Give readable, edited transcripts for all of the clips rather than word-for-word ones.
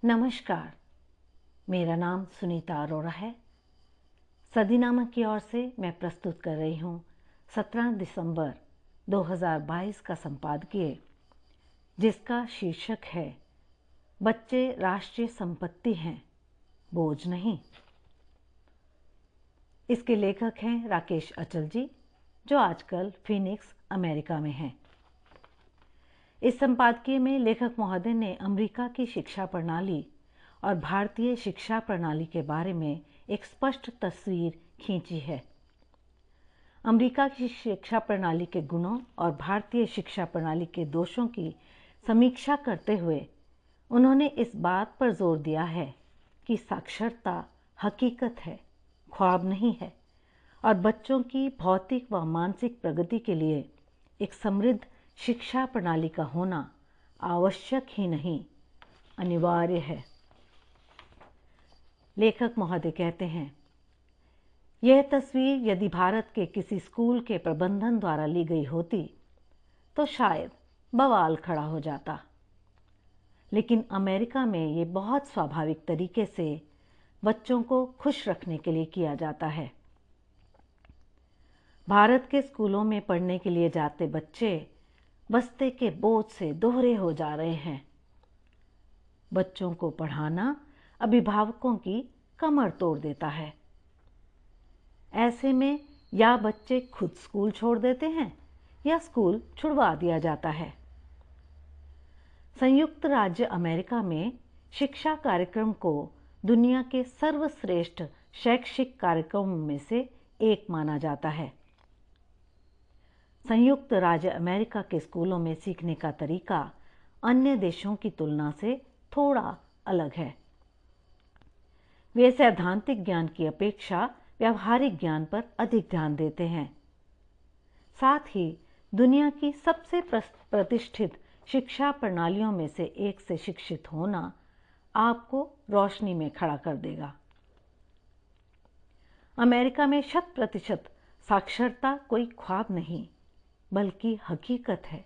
नमस्कार, मेरा नाम सुनीता अरोड़ा है। सदी नामक की ओर से मैं प्रस्तुत कर रही हूँ 17 दिसंबर 2022 का संपादकीय, जिसका शीर्षक है बच्चे राष्ट्रीय संपत्ति हैं, बोझ नहीं। इसके लेखक हैं राकेश अचल जी, जो आजकल फीनिक्स, अमेरिका में हैं। इस संपादकीय में लेखक महोदय ने अमेरिका की शिक्षा प्रणाली और भारतीय शिक्षा प्रणाली के बारे में एक स्पष्ट तस्वीर खींची है। अमेरिका की शिक्षा प्रणाली के गुणों और भारतीय शिक्षा प्रणाली के दोषों की समीक्षा करते हुए उन्होंने इस बात पर जोर दिया है कि साक्षरता हकीकत है, ख्वाब नहीं है, और बच्चों की भौतिक व मानसिक प्रगति के लिए एक समृद्ध शिक्षा प्रणाली का होना आवश्यक ही नहीं, अनिवार्य है। लेखक महोदय कहते हैं, यह तस्वीर यदि भारत के किसी स्कूल के प्रबंधन द्वारा ली गई होती तो शायद बवाल खड़ा हो जाता, लेकिन अमेरिका में ये बहुत स्वाभाविक तरीके से बच्चों को खुश रखने के लिए किया जाता है। भारत के स्कूलों में पढ़ने के लिए जाते बच्चे बस्ते के बोझ से दोहरे हो जा रहे हैं। बच्चों को पढ़ाना अभिभावकों की कमर तोड़ देता है। ऐसे में या बच्चे खुद स्कूल छोड़ देते हैं या स्कूल छुड़वा दिया जाता है। संयुक्त राज्य अमेरिका में शिक्षा कार्यक्रम को दुनिया के सर्वश्रेष्ठ शैक्षिक कार्यक्रमों में से एक माना जाता है। संयुक्त राज्य अमेरिका के स्कूलों में सीखने का तरीका अन्य देशों की तुलना से थोड़ा अलग है। वे सैद्धांतिक ज्ञान की अपेक्षा व्यावहारिक ज्ञान पर अधिक ध्यान देते हैं। साथ ही दुनिया की सबसे प्रतिष्ठित शिक्षा प्रणालियों में से एक से शिक्षित होना आपको रोशनी में खड़ा कर देगा। अमेरिका में 100% साक्षरता कोई ख्वाब नहीं बल्कि हकीकत है,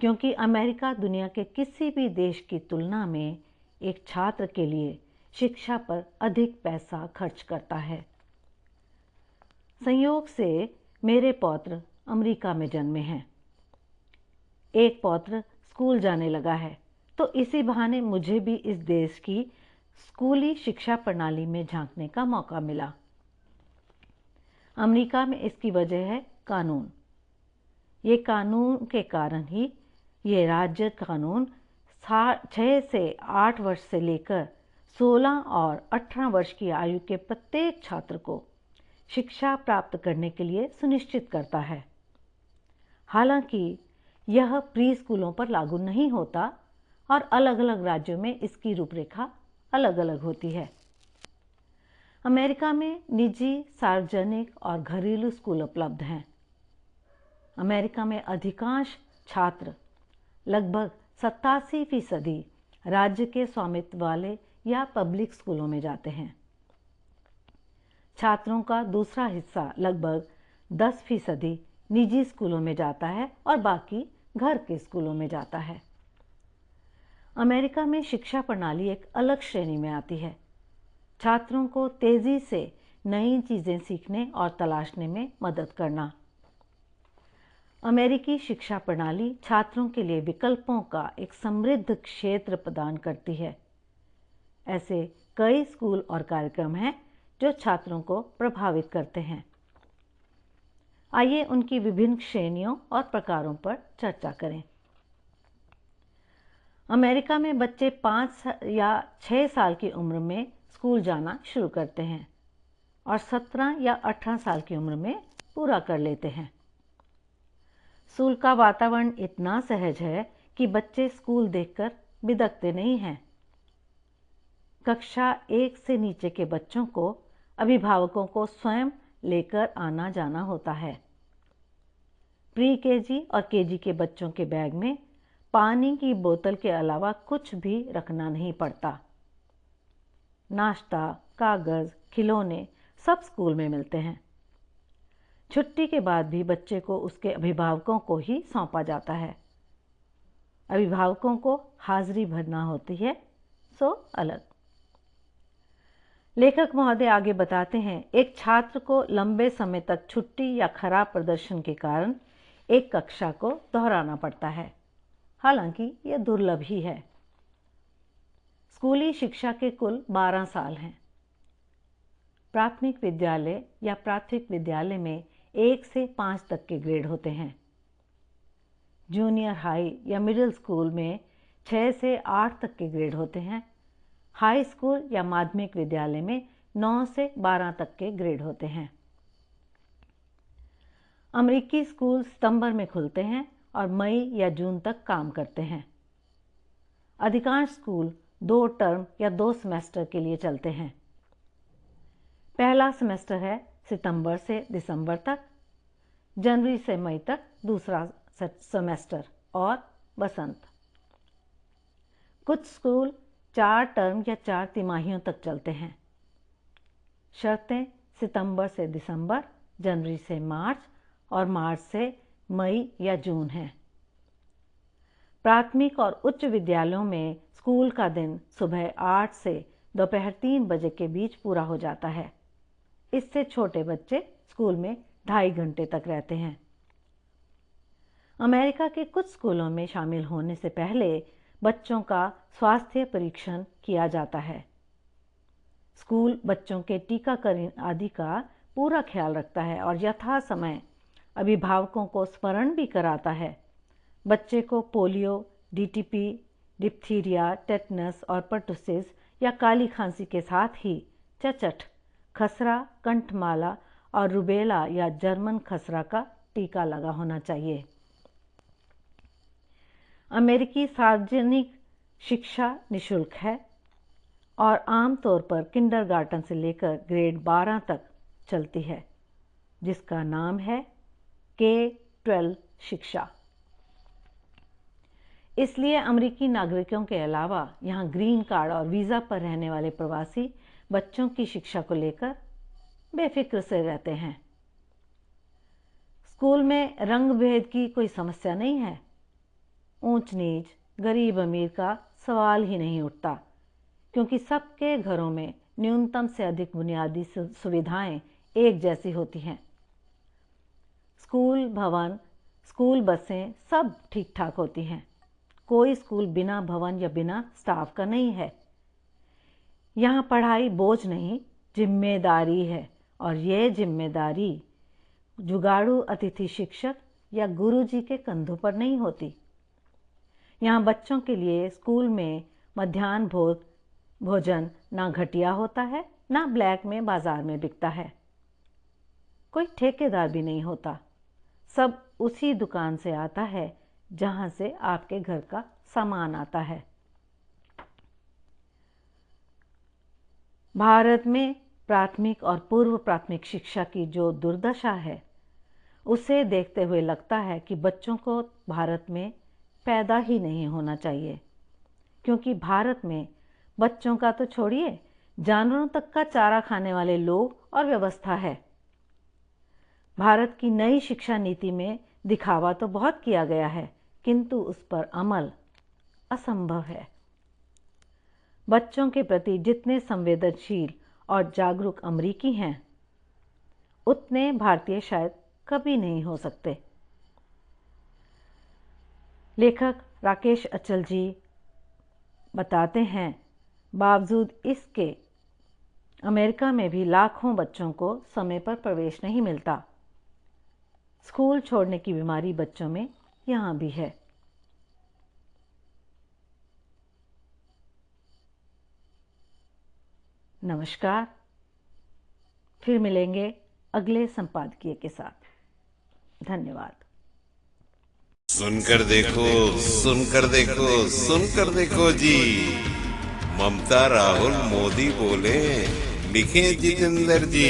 क्योंकि अमेरिका दुनिया के किसी भी देश की तुलना में एक छात्र के लिए शिक्षा पर अधिक पैसा खर्च करता है। संयोग से मेरे पौत्र अमेरिका में जन्मे हैं। एक पौत्र स्कूल जाने लगा है, तो इसी बहाने मुझे भी इस देश की स्कूली शिक्षा प्रणाली में झांकने का मौका मिला। अमेरिका में इसकी वजह है कानून। ये कानून के कारण ही ये राज्य कानून 6 से 8 वर्ष से लेकर 16 और 18 वर्ष की आयु के प्रत्येक छात्र को शिक्षा प्राप्त करने के लिए सुनिश्चित करता है। हालांकि यह प्री स्कूलों पर लागू नहीं होता और अलग अलग राज्यों में इसकी रूपरेखा अलग अलग होती है। अमेरिका में निजी, सार्वजनिक और घरेलू स्कूल उपलब्ध हैं। अमेरिका में अधिकांश छात्र, लगभग 87% राज्य के स्वामित्व वाले या पब्लिक स्कूलों में जाते हैं। छात्रों का दूसरा हिस्सा, लगभग 10% निजी स्कूलों में जाता है और बाकी घर के स्कूलों में जाता है। अमेरिका में शिक्षा प्रणाली एक अलग श्रेणी में आती है। छात्रों को तेजी से नई चीजें सीखने और तलाशने में मदद करना। अमेरिकी शिक्षा प्रणाली छात्रों के लिए विकल्पों का एक समृद्ध क्षेत्र प्रदान करती है। ऐसे कई स्कूल और कार्यक्रम हैं जो छात्रों को प्रभावित करते हैं। आइए उनकी विभिन्न श्रेणियों और प्रकारों पर चर्चा करें। अमेरिका में बच्चे 5 या 6 साल की उम्र में स्कूल जाना शुरू करते हैं और 17 या 18 साल की उम्र में पूरा कर लेते हैं। स्कूल का वातावरण इतना सहज है कि बच्चे स्कूल देखकर बिदकते नहीं हैं। कक्षा 1 से नीचे के बच्चों को अभिभावकों को स्वयं लेकर आना जाना होता है। प्री केजी और केजी के बच्चों के बैग में पानी की बोतल के अलावा कुछ भी रखना नहीं पड़ता। नाश्ता, कागज, खिलौने सब स्कूल में मिलते हैं। छुट्टी के बाद भी बच्चे को उसके अभिभावकों को ही सौंपा जाता है। अभिभावकों को हाजिरी भरना होती है, सो अलग। लेखक महोदय आगे बताते हैं, एक छात्र को लंबे समय तक छुट्टी या खराब प्रदर्शन के कारण एक कक्षा को दोहराना पड़ता है, हालांकि यह दुर्लभ ही है। स्कूली शिक्षा के कुल 12 साल हैं। प्राथमिक विद्यालय या प्राथमिक विद्यालय में 1 से 5 तक के ग्रेड होते हैं। जूनियर हाई या मिडिल स्कूल में 6 से 8 तक के ग्रेड होते हैं। हाई स्कूल या माध्यमिक विद्यालय में 9 से 12 तक के ग्रेड होते हैं। अमेरिकी स्कूल सितंबर में खुलते हैं और मई या जून तक काम करते हैं। अधिकांश स्कूल 2 टर्म या 2 सेमेस्टर के लिए चलते हैं। पहला सेमेस्टर है सितंबर से दिसंबर तक, जनवरी से मई तक दूसरा सेमेस्टर और बसंत। कुछ स्कूल 4 टर्म या 4 तिमाहियों तक चलते हैं। शर्तें सितंबर से दिसंबर, जनवरी से मार्च और मार्च से मई या जून हैं। प्राथमिक और उच्च विद्यालयों में स्कूल का दिन सुबह 8 से दोपहर 3 बजे के बीच पूरा हो जाता है। इससे छोटे बच्चे स्कूल में 2.5 घंटे तक रहते हैं। अमेरिका के कुछ स्कूलों में शामिल होने से पहले बच्चों का स्वास्थ्य परीक्षण किया जाता है। स्कूल बच्चों के टीकाकरण आदि का पूरा ख्याल रखता है और यथा समय अभिभावकों को स्मरण भी कराता है। बच्चे को पोलियो, डीटीपी, डिप्थीरिया, टेटनस और पर्टुसिस या काली खांसी के साथ ही चचट, खसरा, कंठमाला और रुबेला या जर्मन खसरा का टीका लगा होना चाहिए। अमेरिकी सार्वजनिक शिक्षा निःशुल्क है और आमतौर पर किंडरगार्टन से लेकर ग्रेड 12 तक चलती है, जिसका नाम है K-12 शिक्षा। इसलिए अमेरिकी नागरिकों के अलावा यहाँ ग्रीन कार्ड और वीज़ा पर रहने वाले प्रवासी बच्चों की शिक्षा को लेकर बेफिक्र से रहते हैं। स्कूल में रंग भेद की कोई समस्या नहीं है। ऊंच नीच, गरीब अमीर का सवाल ही नहीं उठता, क्योंकि सबके घरों में न्यूनतम से अधिक बुनियादी सुविधाएं एक जैसी होती हैं। स्कूल भवन, स्कूल बसें सब ठीक ठाक होती हैं। कोई स्कूल बिना भवन या बिना स्टाफ का नहीं है। यहाँ पढ़ाई बोझ नहीं, जिम्मेदारी है, और ये जिम्मेदारी जुगाड़ू अतिथि शिक्षक या गुरुजी के कंधों पर नहीं होती। यहाँ बच्चों के लिए स्कूल में मध्याह्न भोजन ना घटिया होता है, ना ब्लैक में बाजार में बिकता है। कोई ठेकेदार भी नहीं होता। सब उसी दुकान से आता है जहाँ से आपके घर का सामान आता है। भारत में प्राथमिक और पूर्व प्राथमिक शिक्षा की जो दुर्दशा है, उसे देखते हुए लगता है कि बच्चों को भारत में पैदा ही नहीं होना चाहिए, क्योंकि भारत में बच्चों का तो छोड़िए, जानवरों तक का चारा खाने वाले लोग और व्यवस्था है। भारत की नई शिक्षा नीति में दिखावा तो बहुत किया गया है, किंतु उस पर अमल असंभव है। बच्चों के प्रति जितने संवेदनशील और जागरूक अमेरिकी हैं, उतने भारतीय शायद कभी नहीं हो सकते। लेखक राकेश अचल जी बताते हैं, बावजूद इसके अमेरिका में भी लाखों बच्चों को समय पर प्रवेश नहीं मिलता। स्कूल छोड़ने की बीमारी बच्चों में यहाँ भी है। नमस्कार, फिर मिलेंगे अगले संपादकीय के साथ। धन्यवाद। सुनकर देखो, सुनकर देखो, सुनकर देखो जी। ममता राहुल मोदी बोले, लिखे जितेंद्र जी।